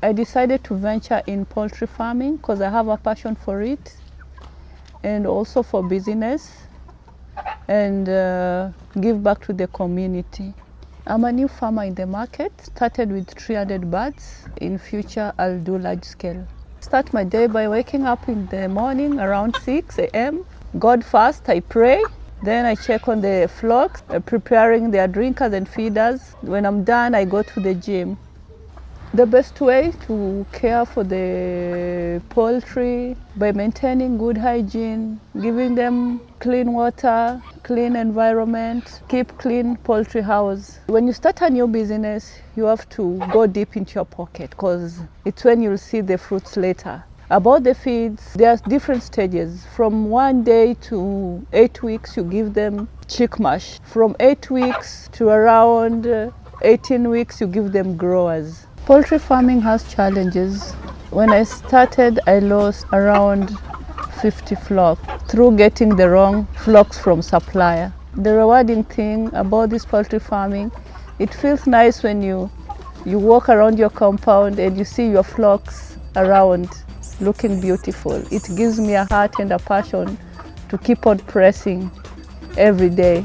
I decided to venture in poultry farming because I have a passion for it and also for business and give back to the community. I'm a new farmer in the market, started with 300 birds. In future, I'll do large scale. Start my day by waking up in the morning around 6 a.m. God first, I pray. Then I check on the flocks, preparing their drinkers and feeders. When I'm done, I go to the gym. The best way to care for the poultry by maintaining good hygiene, giving them clean water, clean environment, keep clean poultry house. When you start a new business, you have to go deep into your pocket because it's when you'll see the fruits later. About the feeds, there are different stages. From 1 day to 8 weeks, you give them chick mash. From 8 weeks to around 18 weeks, you give them growers. Poultry farming has challenges. When I started, I lost around 50 flocks through getting the wrong flocks from supplier. The rewarding thing about this poultry farming, it feels nice when you walk around your compound and you see your flocks around looking beautiful. It gives me a heart and a passion to keep on pressing every day.